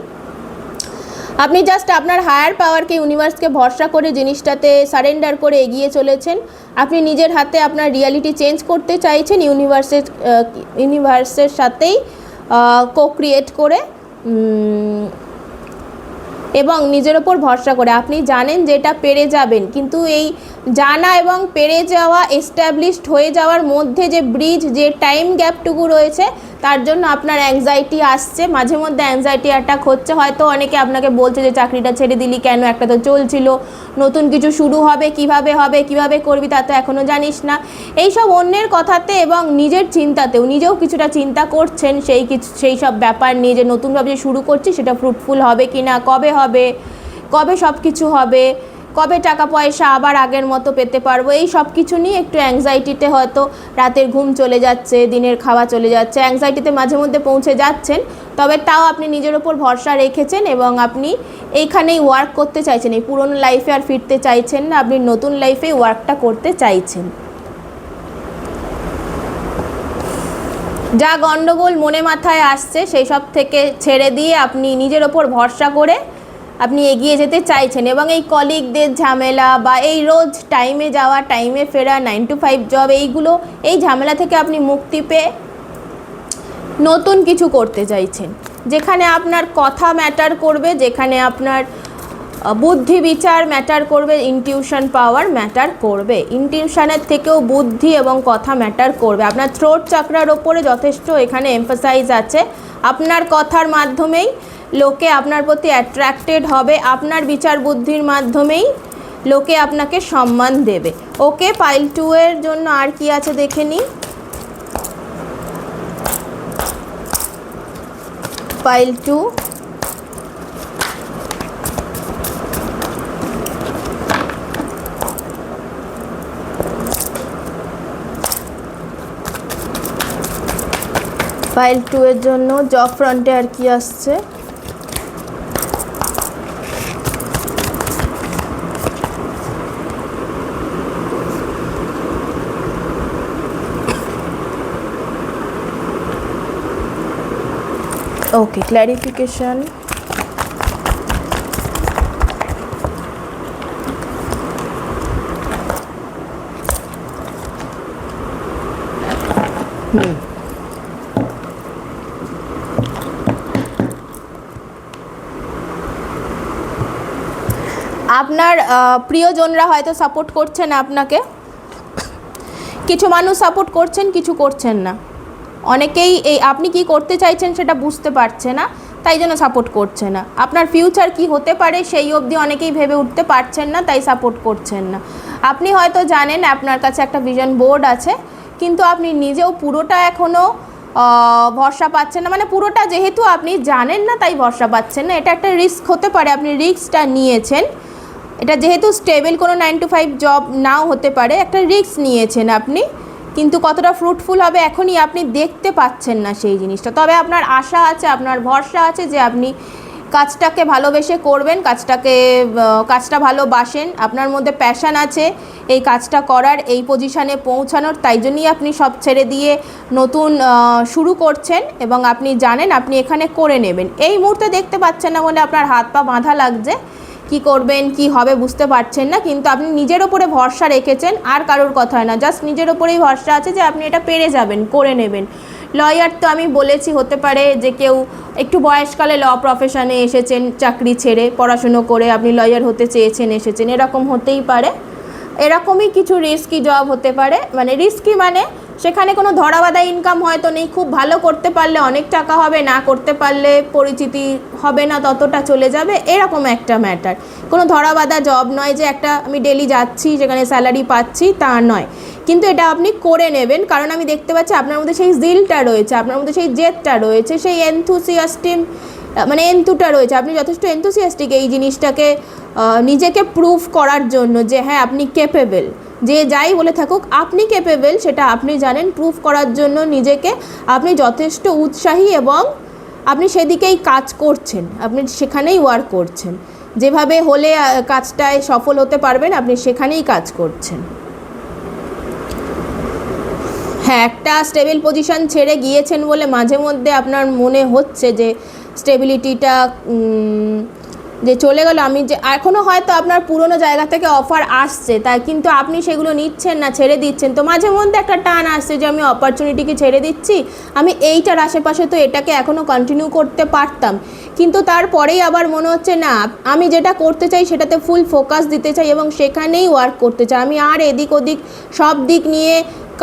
আপনি জাস্ট আপনার হায়ার পাওয়ারকে, ইউনিভার্সকে ভরসা করে জিনিসটাতে সারেন্ডার করে এগিয়ে চলেছেন। আপনি নিজের হাতে আপনার রিয়ালিটি চেঞ্জ করতে চাইছেন, ইউনিভার্সের সাথেই ক্রিয়েট করে এবং নিজের ওপর ভরসা করে। আপনি জানেন যে এটা পেরে যাবেন, কিন্তু এই জানা এবং পেরে যাওয়া, এস্টাবলিশড হয়ে যাওয়ার মধ্যে যে ব্রিজ, যে টাইম গ্যাপটুকু রয়েছে, তার জন্য আপনার অ্যাংজাইটি আসছে, মাঝে মধ্যে অ্যাংজাইটি অ্যাটাক হচ্ছে। হয়তো অনেকে আপনাকে বলছে যে চাকরিটা ছেড়ে দিলি কেন, একটা তো চলছিল, নতুন কিছু শুরু হবে, কিভাবে করবি তা তো এখনও জানিস না। এইসব অন্যের কথাতে এবং নিজের চিন্তাতেও, নিজেও কিছুটা চিন্তা করছেন সেই সব ব্যাপার নিয়ে, যে নতুনভাবে যে শুরু করছি সেটা ফ্রুটফুল হবে কি না, কবে হবে, কবে সব কিছু হবে, কবে টাকা পয়সা আবার আগের মতো পেতে পারবো, এই সব কিছু নিয়ে একটু অ্যাংজাইটিতে হয়তো রাতের ঘুম চলে যাচ্ছে, দিনের খাওয়া চলে যাচ্ছে, অ্যাংজাইটিতে মাঝে মধ্যে পৌঁছে যাচ্ছেন। তবে তাও আপনি নিজের ওপর ভরসা রেখেছেন এবং আপনি এইখানেই ওয়ার্ক করতে চাইছেন, এই পুরনো লাইফে আর ফিরতে চাইছেন না, আপনি নতুন লাইফে ওয়ার্কটা করতে চাইছেন। যা গণ্ডগোল মনে মাথায় আসছে সেই সব থেকে ছেড়ে দিয়ে আপনি নিজের ওপর ভরসা করে আপনি এগিয়ে যেতে চাইছেন এবং এই কলিগদের ঝামেলা বা এই রোজ টাইমে যাওয়া, টাইমে ফেরা, 9 to 5 জব, এই ঝামেলা থেকে আপনি মুক্তি পেয়ে নতুন কিছু করতে চাইছেন, যেখানে আপনার কথা ম্যাটার করবে, যেখানে আপনার বুদ্ধি বিচার ম্যাটার করবে, ইনটিউশন পাওয়ার ম্যাটার করবে। ইনটিউশনের থেকেও বুদ্ধি এবং কথা ম্যাটার করবে। আপনার থ্রোট চাকরার ওপরে যথেষ্ট এখানে এমফাসাইজ আছে। আপনার কথার মাধ্যমেই লোকে আপনার প্রতি অ্যাট্রাক্টেড হবে, আপনার বিচার বুদ্ধির মাধ্যমেই লোকে আপনাকে সম্মান দেবে। ওকে, পাইল 2 এর জন্য আর কি আছে দেখে নিই। পাইল 2, পাইল 2 এর জন্য জব ফ্রন্টে আর কি আসছে। ওকে, ক্ল্যারিফিকেশন। আপনার প্রিয়জনরা হয়তো সাপোর্ট করছে না আপনাকে, কিছু মানুষ সাপোর্ট করছেন, কিছু করছেন না। অনেকেই এই আপনি কি করতে চাইছেন সেটা বুঝতে পারছে না, তাই জন্য সাপোর্ট করছে না। আপনার ফিউচার কি হতে পারে সেই অবধি অনেকেই ভেবে উঠতে পারছেন না, তাই সাপোর্ট করছেন না। আপনি হয়তো জানেন আপনার কাছে একটা ভিশন বোর্ড আছে, কিন্তু আপনি নিজেও পুরোটা এখনও ভরসা পাচ্ছেন না। মানে পুরোটা যেহেতু আপনি জানেন না তাই ভরসা পাচ্ছেন না। এটা একটা রিস্ক হতে পারে, আপনি রিস্কটা নিয়েছেন। এটা যেহেতু স্টেবল কোনো 9 to 5 জব নাও হতে পারে, একটা রিস্ক নিয়েছেন আপনি, কিন্তু কতটা ফ্রুটফুল হবে এখনই আপনি দেখতে পাচ্ছেন না সেই জিনিসটা। তবে আপনার আশা আছে, আপনার ভরসা আছে যে আপনি কাজটাকে ভালোবেসে করবেন, কাজটা ভালোবাসেন, আপনার মধ্যে প্যাশন আছে এই কাজটা করার, এই পজিশানে পৌঁছানোর, তাই জন্যই আপনি সব ছেড়ে দিয়ে নতুন শুরু করছেন এবং আপনি জানেন আপনি এখানে করে নেবেন। এই মুহূর্তে দেখতে পাচ্ছেন না বলে আপনার হাত পা বাঁধা লাগছে, কি করবেন কি হবে বুঝতে পারছেন না, কিন্তু আপনি নিজের ওপরে ভরসা রেখেছেন, আর কারোর কথা না, জাস্ট নিজের ওপরেই ভরসা আছে যে আপনি এটা পেরে যাবেন, করে নেবেন। লয়ার তো আমি বলেছি, হতে পারে যে কেউ একটু বয়সকালে ল প্রফেশনে এসেছেন, চাকরি ছেড়ে পড়াশুনো করে আপনি লয়ার হতে চেয়েছেন, এসেছেন, এরকম হতেই পারে। এরকমই কিছু রিস্কি জব হতে পারে, মানে রিস্কি মানে সেখানে কোনো ধরাবাঁধা ইনকাম হয়তো নেই, খুব ভালো করতে পারলে অনেক টাকা হবে, না করতে পারলে পরিচিতি হবে না, ততটা চলে যাবে, এরকম একটা ম্যাটার। কোনো ধরাবাঁধা জব নয় যে একটা আমি ডেলি যাচ্ছি যেখানে স্যালারি পাচ্ছি, তা নয়, কিন্তু এটা আপনি করে নেবেন। কারণ আমি দেখতে পাচ্ছি আপনার মধ্যে সেই জিলটা রয়েছে, আপনার মধ্যে সেই জেদটা রয়েছে, সেই মানে এন্তুটা রয়েছে, আপনি যথেষ্ট এনথুসিয়াস্টিক এই জিনিসটাকে নিজেকে প্রুভ করার জন্য যে হ্যাঁ আপনি কেপেবল। যে যাই বলে থাকুক আপনি কেপেবল সেটা আপনি জানেন, প্রুভ করার জন্য নিজেকে আপনি যথেষ্ট উৎসাহী এবং আপনি সেদিকেই কাজ করছেন, আপনি সেখানেই ওয়ার্ক করছেন। যেভাবে হলে কাজটায় সফল হতে পারবেন আপনি সেখানেই কাজ করছেন। হ্যাঁ, একটা স্টেবল পজিশন ছেড়ে গিয়েছেন বলে মাঝে মধ্যে আপনার মনে হচ্ছে যে স্টেবিলিটিটা যে চলে গেল, আমি যে এখনও হয়তো আপনার পুরনো জায়গা থেকে অফার আসছে তাই, কিন্তু আপনি সেগুলো নিচ্ছেন না, ছেড়ে দিচ্ছেন। তো মাঝে মধ্যে একটা টান আসছে যে আমি অপরচুনিটিকে ছেড়ে দিচ্ছি, আমি এইটার আশেপাশে তো এটাকে এখনও কন্টিনিউ করতে পারতাম, কিন্তু তারপরেই আবার মনে হচ্ছে না আমি যেটা করতে চাই সেটাতে ফুল ফোকাস দিতে চাই এবং সেখানেই ওয়ার্ক করতে চাই। আমি আর এদিক ওদিক সব দিক নিয়ে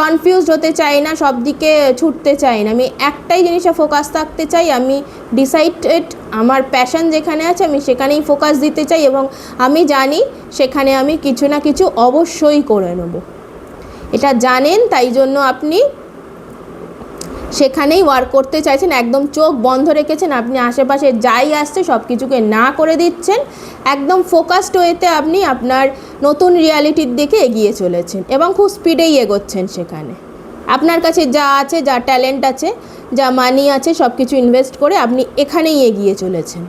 কনফিউজড হতে চাই না, সব দিকে ছুটতে চাই না, আমি একটাই জিনিসে ফোকাস থাকতে চাই। আমি ডিসাইডেড, আমার প্যাশন যেখানে আছে আমি সেখানেই ফোকাস দিতে চাই এবং আমি জানি সেখানে আমি কিছু না কিছু অবশ্যই করে নেব, এটা জানেন, তাই জন্য আপনি সেখানেই ওয়ার্ক করতে চাইছেন। একদম চোখ বন্ধ রেখেছেন, আপনি আশেপাশে যাই আসছে সব কিছুকে না করে দিচ্ছেন, একদম ফোকাসড ওয়েতে আপনি আপনার নতুন রিয়ালিটির দিকে এগিয়ে চলেছেন এবং খুব স্পিডেই এগোচ্ছেন। সেখানে আপনার কাছে যা আছে, যা ট্যালেন্ট আছে, যা মানি আছে, সব কিছু ইনভেস্ট করে আপনি এখানেই এগিয়ে চলেছেন।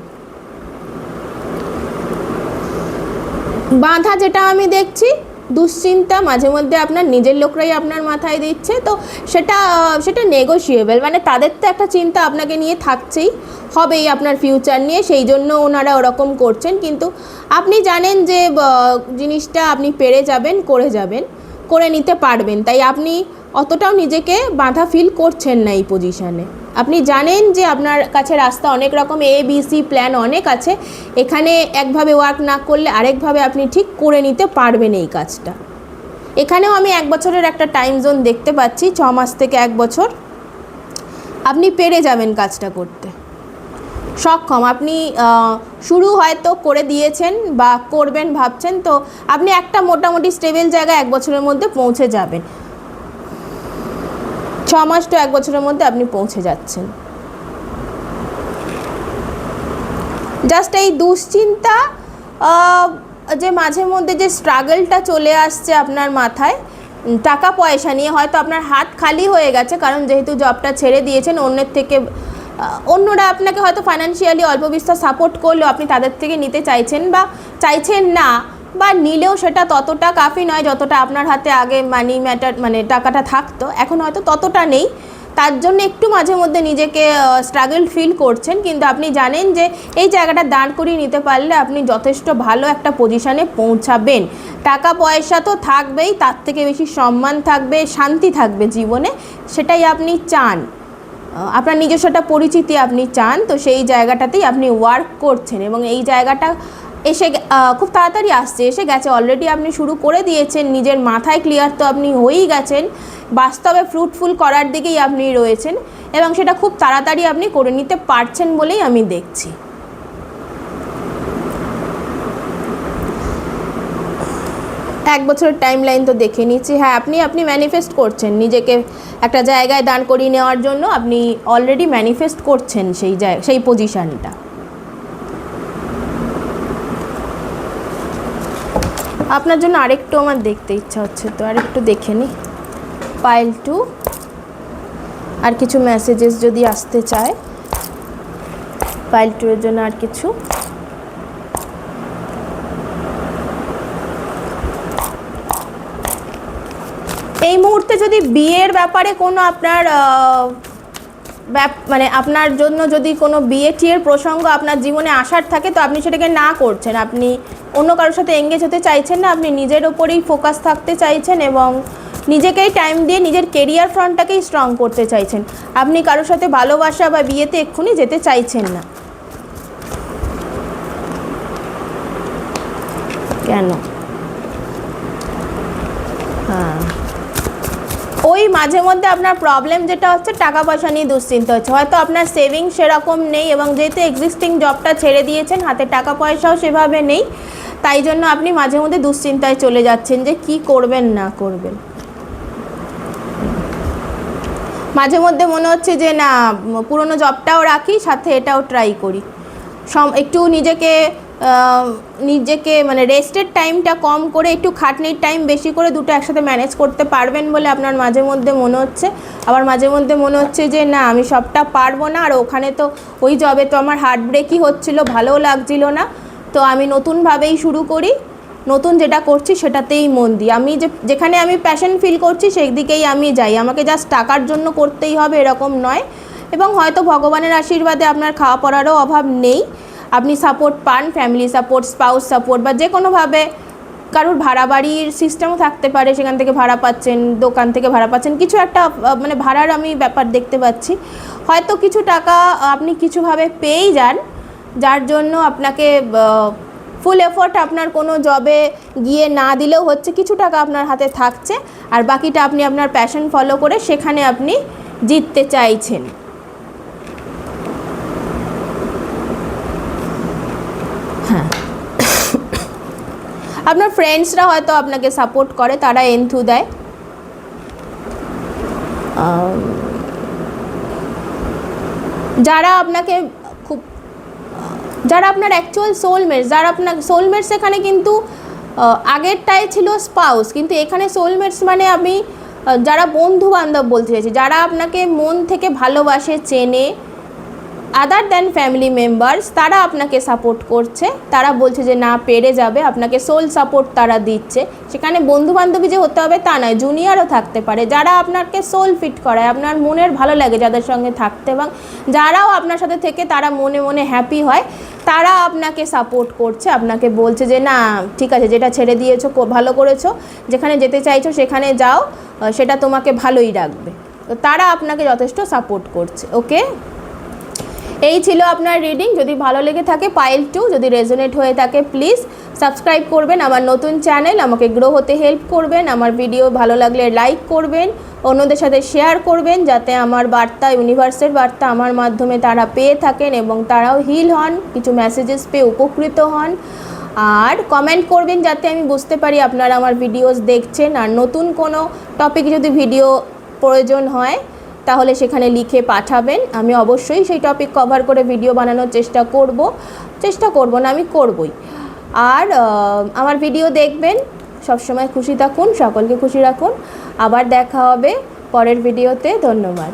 বাধা যেটা আমি দেখছি, দুশ্চিন্তা মাঝে মধ্যে আপনার নিজের লোকরাই আপনার মাথায় দিচ্ছে, তো সেটা নেগোশিয়েবল, মানে তাদের তো একটা চিন্তা আপনাকে নিয়ে থাকছেই, হবেই আপনার ফিউচার নিয়ে, সেই জন্য ওনারা ওরকম করছেন। কিন্তু আপনি জানেন যে জিনিসটা আপনি পেরে যাবেন, করে নিতে পারবেন, তাই আপনি অতটাও নিজেকে বাধা ফিল করছেন না এই পজিশানে। আপনি জানেন যে আপনার কাছে রাস্তা অনেক রকম, ABC প্ল্যান অনেক আছে, এখানে একভাবে ওয়ার্ক না করলে আরেকভাবে আপনি ঠিক করে নিতে পারবেন এই কাজটা। এখানেও আমি 1 বছরের একটা টাইম জোন দেখতে পাচ্ছি, 6 মাস থেকে 1 বছর আপনি পেরে যাবেন কাজটা করতে সক্ষম। আপনি শুরু হয়তো করে দিয়েছেন বা করবেন ভাবছেন, তো আপনি একটা মোটামুটি স্টেবল জায়গায় 1 বছরের মধ্যে পৌঁছে যাবেন, 6 মাস তো 1 বছরের মধ্যে আপনি পৌঁছে যাচ্ছেন। জাস্ট এই দুশ্চিন্তা যে মাঝে মধ্যে যে স্ট্রাগলটা চলে আসছে আপনার মাথায় টাকা পয়সা নিয়ে, হয়তো আপনার হাত খালি হয়ে গেছে, কারণ যেহেতু জবটা ছেড়ে দিয়েছেন, অন্যের থেকে অন্যরা আপনাকে হয়তো ফাইন্যান্সিয়ালি অল্প বিস্তর সাপোর্ট করলেও আপনি তাদের থেকে নিতে চাইছেন বা চাইছেন না, বা নিলেও সেটা ততটা কাফি নয় যতটা আপনার হাতে আগে মানি ম্যাটার মানে টাকাটা থাকতো, এখন হয়তো ততটা নেই, তার জন্য একটু মাঝে মধ্যে নিজেকে স্ট্রাগল ফিল করছেন। কিন্তু আপনি জানেন যে এই জায়গাটা দাঁড় করিয়ে নিতে পারলে আপনি যথেষ্ট ভালো একটা পজিশানে পৌঁছাবেন। টাকা পয়সা তো থাকবেই, তার থেকে বেশি সম্মান থাকবে, শান্তি থাকবে জীবনে, সেটাই আপনি চান, আপনার নিজস্ব একটা পরিচিতি আপনি চান, তো সেই জায়গাটাতেই আপনি ওয়ার্ক করছেন এবং এই জায়গাটা এসে খুব তাড়াতাড়ি আসছে, এসে গেছে অলরেডি, আপনি শুরু করে দিয়েছেন, নিজের মাথায় ক্লিয়ার তো আপনি হয়েই গেছেন, বাস্তবে ফ্রুটফুল করার দিকেই আপনি রয়েছেন এবং সেটা খুব তাড়াতাড়ি আপনি করে নিতে পারছেন বলেই আমি দেখছি। এক বছরের টাইম লাইন তো দেখে নিচ্ছি। হ্যাঁ, আপনি ম্যানিফেস্ট করছেন নিজেকে একটা জায়গায় দাঁড় করিয়ে নেওয়ার জন্য, আপনি অলরেডি ম্যানিফেস্ট করছেন সেই পজিশানটা। আপনার জন্য আরেকটু আমার দেখতে ইচ্ছা হচ্ছে, তো আরেকটু দেখে নিই। পাইল 2 আর কিছু মেসেজেস যদি আসতে চায় পাইল 2 এর জন্য আর কিছু। এই মুহূর্তে যদি বিয়ের ব্যাপারে কোনো আপনার মানে আপনার জন্য যদি কোনো বিয়ে টিয়ের প্রসঙ্গ আপনার জীবনে আসার থাকে, তো আপনি সেটাকে না করছেন, আপনি অন্য কারোর সাথে এঙ্গেজ হতে চাইছেন না, আপনি নিজের ওপরেই ফোকাস থাকতে চাইছেন এবং নিজেকেই টাইম দিয়ে নিজের কেরিয়ার ফ্রন্টটাকেই স্ট্রং করতে চাইছেন। আপনি কারোর সাথে ভালোবাসা বা বিয়েতে এক্ষুনি যেতে চাইছেন না। কেন? হ্যাঁ, ওই মাঝে মধ্যে আপনার প্রবলেম যেটা হচ্ছে টাকা পয়সা নিয়ে দুশ্চিন্তা হচ্ছে, হয়তো আপনার সেভিংস সেরকম নেই এবং যেহেতু এক্সিস্টিং জবটা ছেড়ে দিয়েছেন, হাতে টাকা পয়সাও সেভাবে নেই, তাই জন্য আপনি মাঝে মধ্যে দুশ্চিন্তায় চলে যাচ্ছেন যে কি করবেন না করবেন। মাঝে মধ্যে মনে হচ্ছে যে না, পুরনো জবটাও রাখি, সাথে এটাও ট্রাই করি। একটু নিজেকে মানে রেস্টের টাইমটা কম করে একটু খাটনির টাইম বেশি করে দুটো একসাথে ম্যানেজ করতে পারবেন বলে আপনার মাঝে মধ্যে মনে হচ্ছে। আবার মাঝে মধ্যে মনে হচ্ছে যে না, আমি সবটা পারবো না, আর ওখানে তো ওই জবে তো আমার হার্ট ব্রেকই হচ্ছিলো, ভালোও লাগছিল না, তো আমি নতুনভাবেই শুরু করি, নতুন যেটা করছি সেটাতেই মন দিই। আমি যেখানে আমি প্যাশন ফিল করছি সেই দিকেই আমি যাই, আমাকে জাস্ট টাকার জন্য করতেই হবে এরকম নয়। এবং হয়তো ভগবানের আশীর্বাদে আপনার খাওয়া পড়ারও অভাব নেই, আপনি সাপোর্ট পান, ফ্যামিলি সাপোর্ট, স্পাউস সাপোর্ট, বা যে কোনোভাবে কারোর ভাড়া বাড়ির সিস্টেমও থাকতে পারে, সেখান থেকে ভাড়া পাচ্ছেন, দোকান থেকে ভাড়া পাচ্ছেন, কিছু একটা মানে ভাড়ার আমি ব্যাপার দেখতে পাচ্ছি। হয়তো কিছু টাকা আপনি কিছুভাবে পেয়েই যান, যার জন্য আপনাকে ফুল এফোর্ট আপনার কোনো জবে গিয়ে না দিলেও হচ্ছে, কিছু টাকা আপনার হাতে থাকছে, আর বাকিটা আপনি আপনার প্যাশন ফলো করে সেখানে আপনি জিততে চাইছেন। হ্যাঁ, আপনার ফ্রেন্ডসরা হয়তো আপনাকে সাপোর্ট করে, তারা এন্থু দেয়। যারা আপনাকে যারা আপনার অ্যাকচুয়াল সোলমেটস, যারা আপনার সোলমেটস, এখানে কিন্তু আগেরটাই ছিল স্পাউস, কিন্তু এখানে সোলমেটস মানে আমি যারা বন্ধু বান্ধব বলতে চাইছি, যারা আপনাকে মন থেকে ভালোবাসে, চেনে, আদার দ্যান ফ্যামিলি মেম্বার্স, তারা আপনাকে সাপোর্ট করছে, তারা বলছে যে না, পেরে যাবে, আপনাকে সোল সাপোর্ট তারা দিচ্ছে। সেখানে বন্ধু বান্ধবী যে হতে হবে তা নয়, জুনিয়রও থাকতে পারে, যারা আপনাকে সোল ফিট করায়, আপনার মনের ভালো লাগে যাদের সঙ্গে থাকতে, এবং যারাও আপনার সাথে থেকে তারা মনে মনে হ্যাপি হয়, তারা আপনাকে সাপোর্ট করছে, আপনাকে বলছে যে না ঠিক আছে, যেটা ছেড়ে দিয়েছো ভালো করেছো, যেখানে যেতে চাইছো সেখানে যাও, সেটা তোমাকে ভালোই রাখবে। তো তারা আপনাকে যথেষ্ট সাপোর্ট করছে। ওকে, এই ছিল আপনার রিডিং। যদি ভালো লেগে থাকে পাইল 2, যদি রেজোনেট হয়ে থাকে প্লিজ সাবস্ক্রাইব করবেন আমার নতুন চ্যানেল, আমাকে গ্রো হতে হেল্প করবেন। আমার ভিডিও ভালো লাগলে লাইক করবেন, অন্যদের সাথে শেয়ার করবেন, যাতে আমার বার্তা, ইউনিভার্সের বার্তা আমার মাধ্যমে তারা পেয়ে থাকেন এবং তারাও হিল হন, কিছু মেসেজেস পেয়ে উপকৃত হন। আর কমেন্ট করবেন যাতে আমি বুঝতে পারি আপনারা আমার ভিডিওস দেখছেন। আর নতুন কোনো টপিক যদি ভিডিও প্রয়োজন হয় তাহলে সেখানে লিখে পাঠাবেন, আমি অবশ্যই সেই টপিক কভার করে ভিডিও বানানোর চেষ্টা করব না, আমি করবই। আর আমার ভিডিও দেখবেন, সবসময় খুশি থাকুন, সকলকে খুশি রাখুন। আবার দেখা হবে পরের ভিডিওতে। ধন্যবাদ।